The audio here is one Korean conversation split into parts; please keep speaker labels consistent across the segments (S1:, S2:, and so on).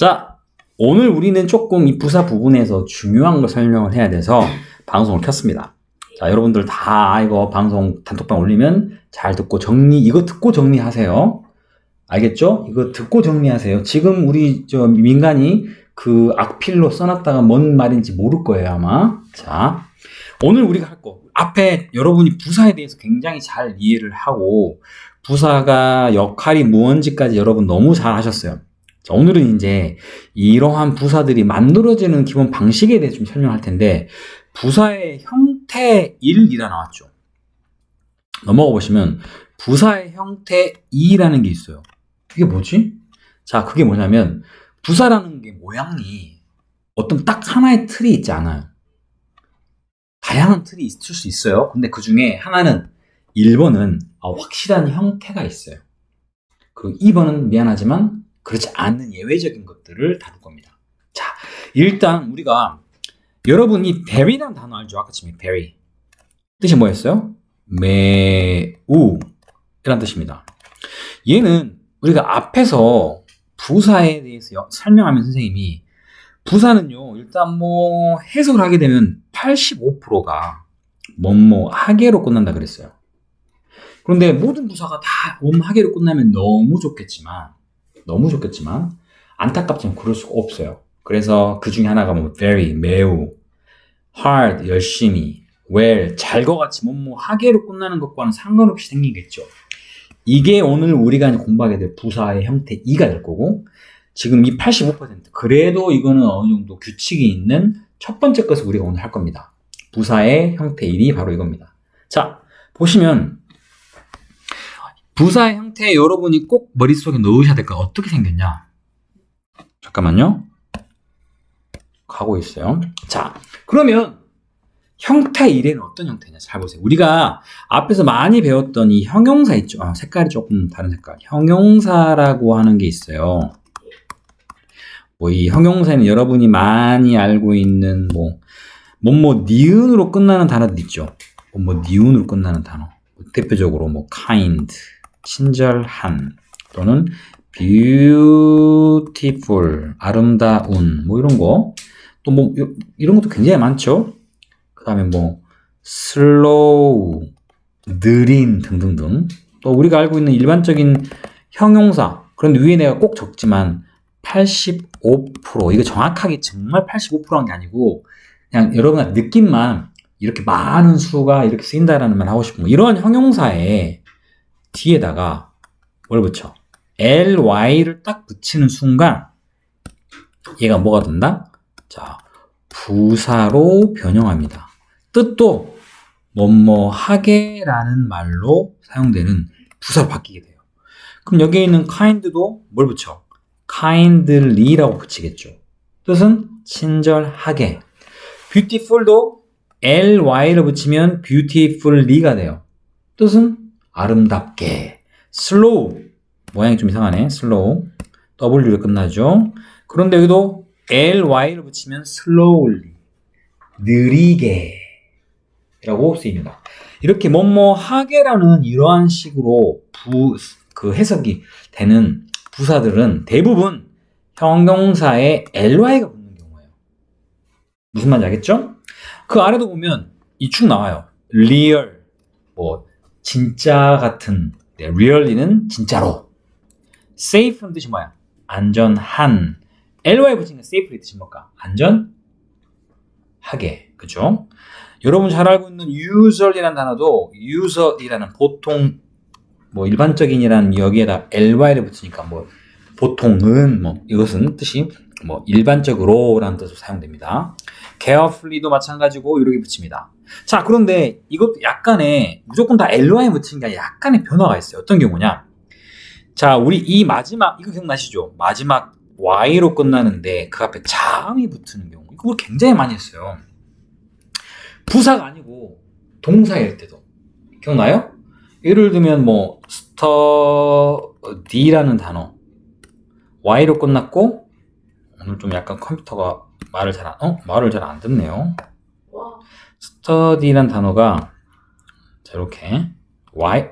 S1: 자, 오늘 우리는 조금 이 부사 부분에서 중요한 걸 설명을 해야 돼서 방송을 켰습니다. 자, 여러분들 다 이거 방송 단톡방 올리면 잘 듣고 이거 듣고 정리하세요. 알겠죠? 이거 듣고 정리하세요. 지금 우리 민간이 그 악필로 써놨다가 뭔 말인지 모를 거예요, 아마. 자, 오늘 우리가 할 거. 앞에 여러분이 부사에 대해서 굉장히 잘 이해를 하고, 부사가 역할이 무언지까지 여러분 너무 잘 하셨어요. 자, 오늘은 이제 이러한 부사들이 만들어지는 기본 방식에 대해서 좀 설명할 텐데, 부사의 형태 1이라 나왔죠. 넘어가 보시면 부사의 형태 2라는 게 있어요. 이게 뭐지? 자, 그게 뭐냐면 부사라는 게 모양이 어떤 딱 하나의 틀이 있지 않아요. 다양한 틀이 있을 수 있어요. 근데 그 중에 하나는 1번은 확실한 형태가 있어요. 그리고 2번은 미안하지만 그렇지 않은 예외적인 것들을 다룰 겁니다. 자, 일단 우리가 여러분이 very라는 단어 알죠? 아까 처음에 very. 뜻이 뭐였어요? 매우 이란 뜻입니다. 얘는 우리가 앞에서 부사에 대해서 설명하면 선생님이 부사는요, 일단 뭐 해석을 하게 되면 85%가 뭐뭐 하게로 끝난다 그랬어요. 그런데 모든 부사가 다 하게로 끝나면 너무 좋겠지만 안타깝지만 그럴 수가 없어요. 그래서 그 중에 하나가 뭐 very, 매우, hard, 열심히, well, 잘과 같이 뭐뭐 하게로 끝나는 것과는 상관없이 생기겠죠. 이게 오늘 우리가 공부하게 될 부사의 형태 2가 될 거고, 지금 이 85% 그래도 이거는 어느 정도 규칙이 있는 첫 번째 것을 우리가 오늘 할 겁니다. 부사의 형태 1이 바로 이겁니다. 자, 보시면 부사의 형태 여러분이 꼭 머릿속에 넣으셔야 될 거 어떻게 생겼냐? 잠깐만요. 가고 있어요. 자, 그러면 형태 1에는 어떤 형태냐? 잘 보세요. 우리가 앞에서 많이 배웠던 이 형용사 있죠? 색깔이 조금 다른 색깔. 형용사라고 하는 게 있어요. 뭐 이 형용사는 여러분이 많이 알고 있는 니은으로 끝나는 단어들 있죠. 니은으로 끝나는 단어. 대표적으로 kind, 친절한, 또는 beautiful, 아름다운, 이런 거. 또 이런 것도 굉장히 많죠. 그 다음에 slow, 느린 등등등. 또 우리가 알고 있는 일반적인 형용사. 그런데 위에 내가 꼭 적지만 85%. 이거 정확하게 정말 85%한 게 아니고 그냥 여러분의 느낌만 이렇게 많은 수가 이렇게 쓰인다라는 말 하고 싶은 거. 이런 형용사에 뒤에다가 뭘 붙여? ly를 딱 붙이는 순간 얘가 뭐가 된다? 자, 부사로 변형합니다. 뜻도 뭐뭐하게라는 말로 사용되는 부사로 바뀌게 돼요. 그럼 여기에 있는 kind도 뭘 붙여? kindly라고 붙이겠죠. 뜻은 친절하게. beautiful도 ly를 붙이면 beautifully가 돼요. 뜻은 아름답게. slow, 모양이 좀 이상하네. slow, w로 끝나죠. 그런데 여기도 ly를 붙이면 slowly, 느리게 라고 쓰입니다. 이렇게 뭐뭐하게라는 이러한 식으로 해석이 되는 부사들은 대부분 형용사에 ly가 붙는 경우예요. 무슨 말인지 알겠죠? 그 아래도 보면 이 축 나와요. real, 진짜 같은, really는 진짜로. safe는 뜻이 뭐야? 안전한. ly 붙인 게 safe의 뜻이 뭘까? 안전하게. 그죠? 여러분 잘 알고 있는 usual이라는 단어도 usual이라는 보통 일반적인이라는 여기에다 ly를 붙이니까 보통은 이것은 뜻이 일반적으로라는 뜻으로 사용됩니다. carefully도 마찬가지고 이렇게 붙입니다. 자, 그런데 이것도 무조건 다 ly 붙인 게 약간의 변화가 있어요. 어떤 경우냐? 자, 우리 이 마지막 이거 기억나시죠? 마지막 y로 끝나는데 그 앞에 자음이 붙는 경우. 이거 굉장히 많이 했어요. 부사가 아니고 동사일 때도. 기억나요? 예를 들면 study라는 단어 y로 끝났고, 오늘 좀 약간 컴퓨터가 말을 잘 안 듣네요. study라는 단어가 자, 이렇게 y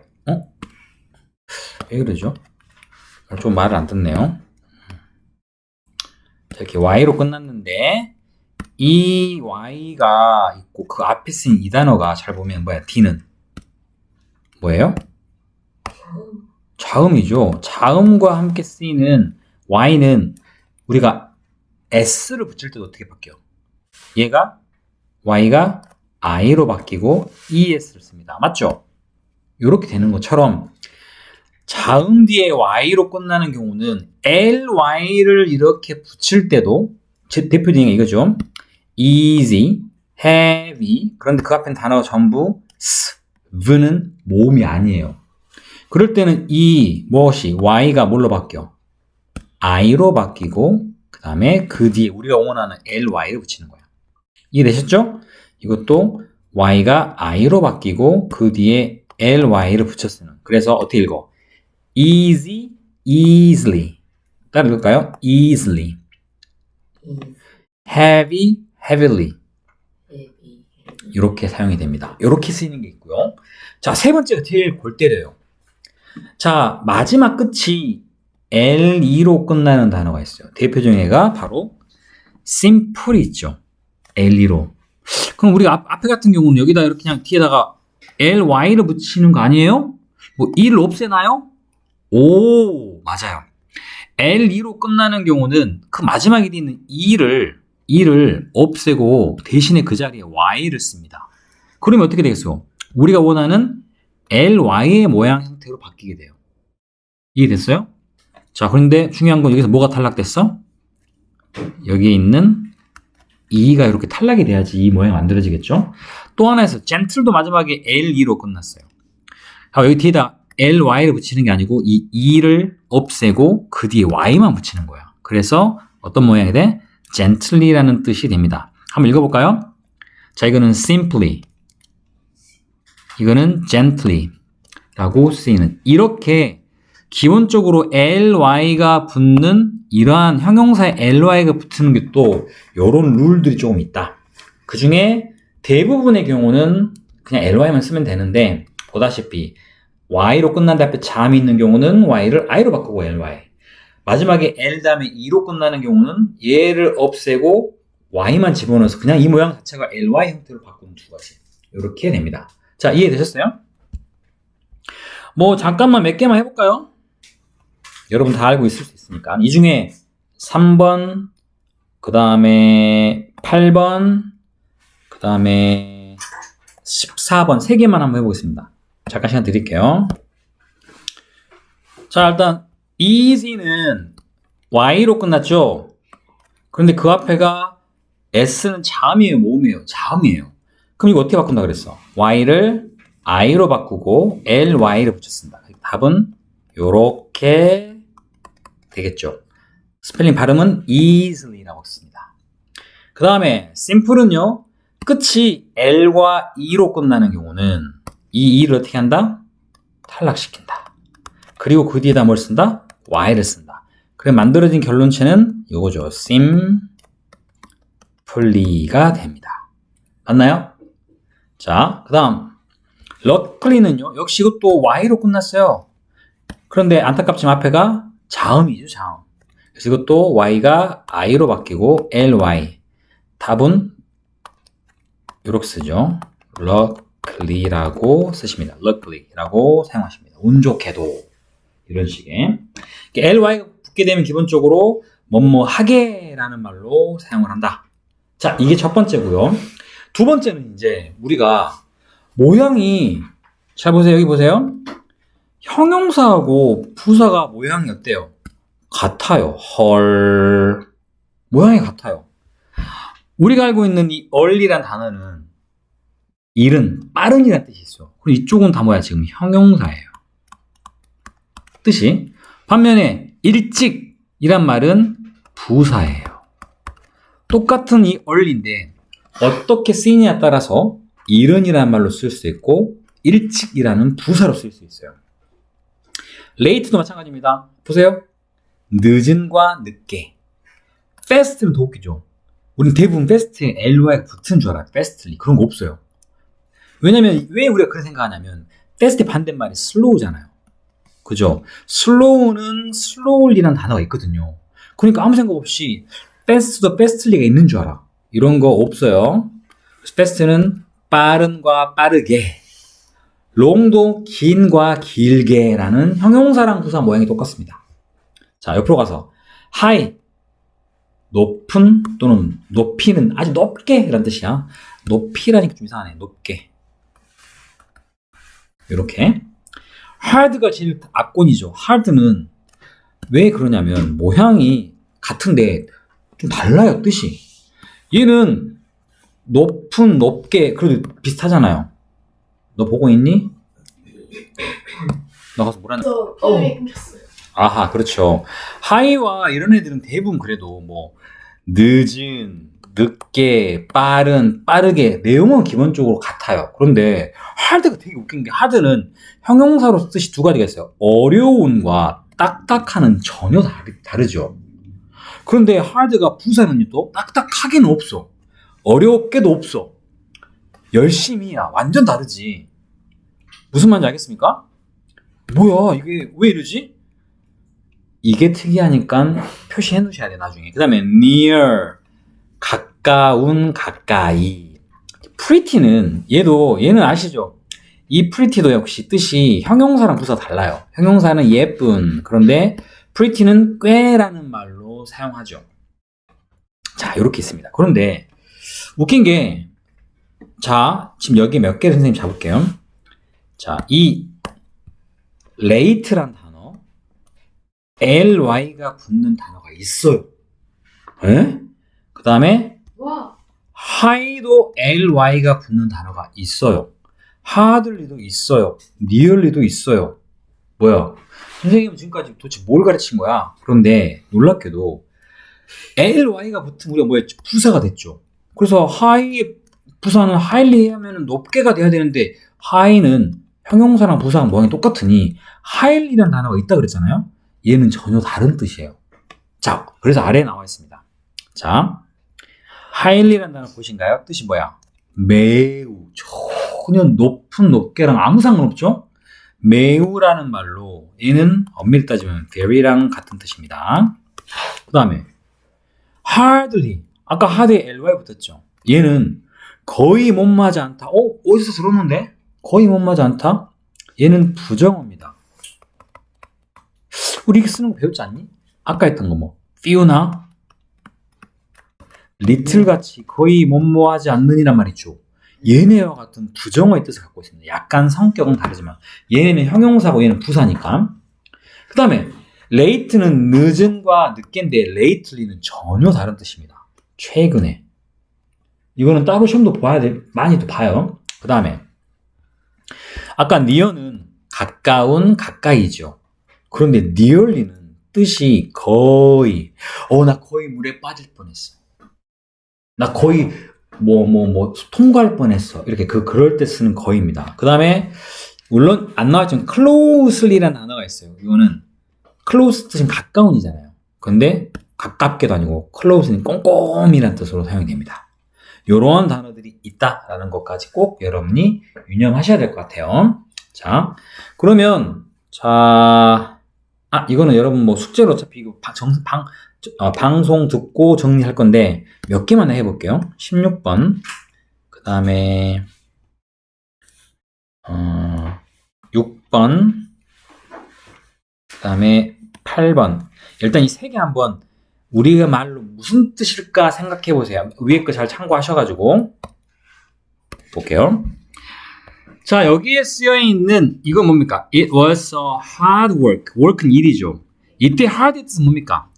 S1: 왜 그러죠? 좀 말을 안 듣네요. 이렇게 y로 끝났는데 이 y가 있고 그 앞에 쓴 이 단어가 잘 보면 뭐야? d는 뭐예요? 자음이죠. 자음과 함께 쓰이는 y는 우리가 s를 붙일 때도 어떻게 바뀌어? 얘가 y가 i로 바뀌고 es를 씁니다. 맞죠? 이렇게 되는 것처럼 자음 뒤에 y로 끝나는 경우는 ly를 이렇게 붙일 때도 제 대표적인 게 이거죠. easy, heavy. 그런데 그 앞엔 단어가 전부 v는 모음이 아니에요. 그럴 때는 이 무엇이 y가 뭘로 바뀌어? i로 바뀌고 그 다음에 그 뒤에 우리가 원하는 ly를 붙이는 거야. 이해되셨죠? 이것도 y가 i로 바뀌고 그 뒤에 ly를 붙여 쓰는. 그래서 어떻게 읽어? easy, easily. 따라 읽을까요? easily. heavy, heavily. 이렇게 사용이 됩니다. 이렇게 쓰이는 게 있고요. 자, 세 번째가 제일 골 때려요. 자, 마지막 끝이 le로 끝나는 단어가 있어요. 대표적인 애가 바로 simple이 있죠. le로. 그럼 우리가 앞에 같은 경우는 여기다 이렇게 그냥 뒤에다가 ly를 붙이는 거 아니에요? 뭐 e를 없애나요? 오, 맞아요. le로 끝나는 경우는 그 마지막에 있는 e를 없애고 대신에 그 자리에 y를 씁니다. 그러면 어떻게 되겠어요? 우리가 원하는 ly의 모양 형태로 바뀌게 돼요. 이해됐어요? 자, 그런데 중요한 건 여기서 뭐가 탈락됐어? 여기에 있는 e가 이렇게 탈락이 돼야지 이 모양이 만들어지겠죠? 또 하나에서 gentle도 마지막에 le로 끝났어요. 자, 여기 뒤에다 ly를 붙이는 게 아니고 이 e를 없애고 그 뒤에 y만 붙이는 거야. 그래서 어떤 모양이 돼? gently라는 뜻이 됩니다. 한번 읽어볼까요? 자, 이거는 simply, 이거는 gently 라고 쓰이는, 이렇게 기본적으로 ly가 붙는 이러한 형용사에 ly가 붙는 게 또 이런 룰들이 조금 있다. 그 중에 대부분의 경우는 그냥 ly만 쓰면 되는데, 보다시피 y로 끝난 다음에 자음이 있는 경우는 y를 i로 바꾸고 ly, 마지막에 l 다음에 e로 끝나는 경우는 얘를 없애고 y만 집어넣어서 그냥 이 모양 자체가 ly 형태로 바꾸는 두 가지. 이렇게 됩니다. 자, 이해되셨어요? 뭐 잠깐만 몇 개만 해볼까요? 여러분 다 알고 있을 수 있으니까. 이 중에 3번, 그 다음에 8번, 그 다음에 14번 3개만 한번 해보겠습니다. 잠깐 시간 드릴게요. 자, 일단 easy는 y로 끝났죠? 그런데 그 앞에가 s는 자음이에요, 모음이에요? 자음이에요. 그럼 이거 어떻게 바꾼다 그랬어? y를 i로 바꾸고 ly를 붙였습니다. 답은 요렇게 되겠죠. 스펠링 발음은 easily라고 씁니다. 그 다음에 simple은요, 끝이 l과 e로 끝나는 경우는 이 e를 어떻게 한다? 탈락시킨다. 그리고 그 뒤에다 뭘 쓴다? y를 쓴다. 그래 만들어진 결론체는 요거죠. simply가 됩니다. 맞나요? 자, 그 다음 luckilly는요, 역시 이것도 y로 끝났어요. 그런데 안타깝지만 앞에가 자음이죠, 자음. 그래서 이것도 y가 i로 바뀌고 ly. 답은 이렇게 쓰죠. luckilly라고 쓰십니다. luckilly라고 사용하십니다. 운 좋게도. 이런 식의. ly가 붙게 되면 기본적으로 뭐뭐 하게라는 말로 사용을 한다. 자, 이게 첫 번째고요. 두 번째는 이제 우리가 모양이, 잘 보세요. 여기 보세요. 형용사하고 부사가 모양이 어때요? 같아요. 헐. 모양이 같아요. 우리가 알고 있는 이 early란 단어는 일은, 빠른이라는 뜻이 있어. 그리고 이쪽은 다 뭐야? 지금 형용사예요. 뜻이. 반면에 일찍이란 말은 부사예요. 똑같은 이 early인데 어떻게 쓰이냐에 따라서 이른이라는 말로 쓸 수 있고 일찍이라는 부사로 쓸 수 있어요. late도 마찬가지입니다. 보세요. 늦은과 늦게. fast는 더 웃기죠. 우리는 대부분 fast에 ly가 붙은 줄 알아요. fastly. 그런 거 없어요. 왜냐면 왜 우리가 그런 생각하냐면 fast의 반대말이 slow잖아요. 그죠? slow는 slowly라는 단어가 있거든요. 그러니까 아무 생각 없이 fast도 fastly가 있는 줄 알아. 이런 거 없어요. fast는 빠른과 빠르게, long도 긴과 길게라는 형용사랑 부사 모양이 똑같습니다. 자, 옆으로 가서 high, 높은 또는 높이는 아주 높게 이란 뜻이야. 높이라니까 좀 이상하네. 높게. 이렇게. hard가 제일 압권이죠. hard는 왜 그러냐면 모양이 같은데 좀 달라요, 뜻이. 얘는 높은, 높게, 그래도 비슷하잖아요. 너 보고 있니? 너 가서 뭐라는?
S2: 저 피드백 끊겼어요.
S1: 아하, 그렇죠. 하이와 이런 애들은 대부분 그래도 뭐 늦은, 늦게, 빠른, 빠르게 내용은 기본적으로 같아요. 그런데 하드가 되게 웃긴 게 하드는 형용사로 뜻이 두 가지가 있어요. 어려운과 딱딱한은 전혀 다르죠. 그런데 하드가 부사는 또 딱딱하게는 없어. 어렵게도 없어. 열심히야. 완전 다르지. 무슨 말인지 알겠습니까? 뭐야, 이게 왜 이러지? 이게 특이하니까 표시해 놓으셔야 돼, 나중에. 그 다음에 near, 가까운, 가까이. pretty는 얘는 아시죠? 이 pretty도 역시 뜻이 형용사랑 부사 달라요. 형용사는 예쁜, 그런데 pretty는 꽤라는 말로 사용하죠. 자, 이렇게 있습니다. 그런데 웃긴 게, 자, 지금 여기 몇 개를 선생님 잡을게요. 자, 이 late란 단어, ly가 붙는 단어가 있어요. 그 다음에
S2: 와.
S1: high도 ly가 붙는 단어가 있어요. hardly도 있어요. nearly도 있어요. 뭐야? 선생님은 지금까지 도대체 뭘 가르친 거야? 그런데 놀랍게도 ly가 붙으면 우리가 뭐였죠? 부사가 됐죠. 그래서 high 부사는 highly 하면 높게가 돼야 되는데 high는 형용사랑 부사랑 모양이 똑같으니 highly라는 단어가 있다 그랬잖아요. 얘는 전혀 다른 뜻이에요. 자, 그래서 아래에 나와 있습니다. 자, highly라는 단어 보신가요? 뜻이 뭐야? 매우, 전혀 높은, 높게랑 아무 상관없죠? 매우라는 말로 얘는 엄밀히 따지면 very랑 같은 뜻입니다. 그 다음에 hardly, 아까 hard에 ly 붙었죠? 얘는 거의 못 맞아 않다. 어디서 들었는데? 거의 못 맞아 않다? 얘는 부정어입니다. 우리 이렇게 쓰는 거 배웠지 않니? 아까 했던 거 뭐 few나 little 같이 거의 못모하지 않는이란 말이죠. 얘네와 같은 부정어의 뜻을 갖고 있습니다. 약간 성격은 다르지만 얘네는 형용사고 얘는 부사니까. 그 다음에 late는 늦은과 늦게인데 lately는 전혀 다른 뜻입니다. 최근에. 이거는 따로 시험도 봐야 돼. 많이 또 봐요. 그 다음에 아까 near는 가까운, 가까이죠. 그런데 nearly는 뜻이 거의, 나 거의 물에 빠질 뻔했어. 나 거의 통과할 뻔했어. 이렇게 그럴 때 쓰는 거의입니다. 그 다음에 물론 안 나왔지만 closely라는 단어가 있어요. 이거는 close 뜻은 가까운이잖아요. 근데 가깝게도 아니고 close는 꼼꼼이라는 뜻으로 사용이 됩니다. 이런 단어들이 있다라는 것까지 꼭 여러분이 유념하셔야 될 것 같아요. 자, 그러면 이거는 여러분 뭐 숙제로 어차피 이거 방송 듣고 정리할 건데 몇 개만 해볼게요. 16번, 그 다음에 6번, 그 다음에 8번. 일단 이 세 개 한번 우리가 말로 무슨 뜻일까 생각해 보세요. 위에 거 잘 참고하셔가지고 볼게요. 자, 여기에 쓰여 있는 이건 뭡니까? It was a hard work. work는 일이죠. 이때 hard의 뜻은 뭡니까?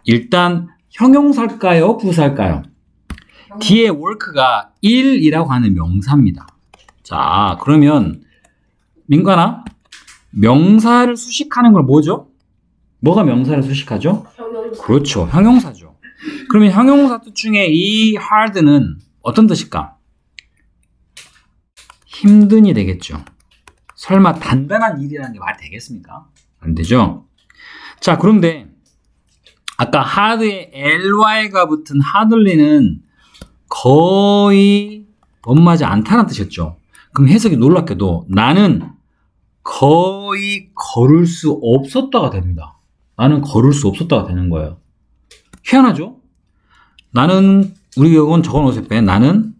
S1: 일단 형용사일까요? 부사일까요? 뒤에 work가 일이라고 하는 명사입니다. 자, 그러면 민관아, 명사를 수식하는 걸 뭐죠? 뭐가 명사를 수식하죠?
S2: 형용사.
S1: 그렇죠. 형용사죠. 그러면 형용사 뜻 중에 이 hard는 어떤 뜻일까? 힘든이 되겠죠. 설마 단단한 일이라는 게 말이 되겠습니까? 안 되죠. 자, 그런데 아까 hard에 ly가 붙은 hardly는 거의 엄마지 않다는 뜻이었죠. 그럼 해석이 놀랍게도 나는 거의 걸을 수 없었다가 됩니다. 나는 걸을 수 없었다가 되는 거예요. 희한하죠? 나는 우리 이건 적어놓으세요. 나는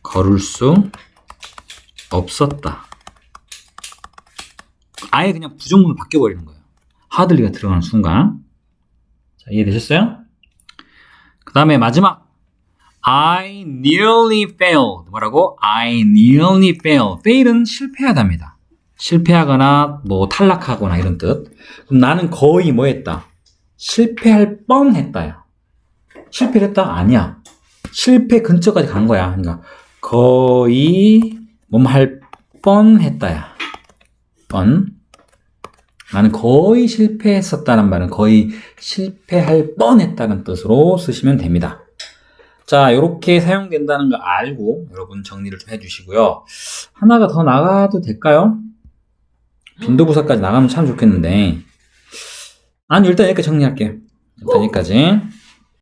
S1: 걸을 수 없었다. 아예 그냥 부정문으로 바뀌어버리는 거예요. 하들리가 들어가는 순간. 자, 이해되셨어요? 그 다음에 마지막. I nearly failed. 뭐라고? I nearly failed. fail은 실패하답니다. 실패하거나 뭐 탈락하거나 이런 뜻. 그럼 나는 거의 뭐 했다? 실패할 뻔했다야. 실패를 했다? 아니야. 실패 근처까지 간 거야. 그러니까 거의 할 뻔했다야. 뻔. 나는 거의 실패했었다는 말은 거의 실패할 뻔했다는 뜻으로 쓰시면 됩니다. 자, 이렇게 사용된다는 거 알고 여러분 정리를 좀 해주시고요. 하나가 더 나가도 될까요? 빈도부사까지 나가면 참 좋겠는데. 아니, 일단 여기까지 정리할게요. 일단 여기까지.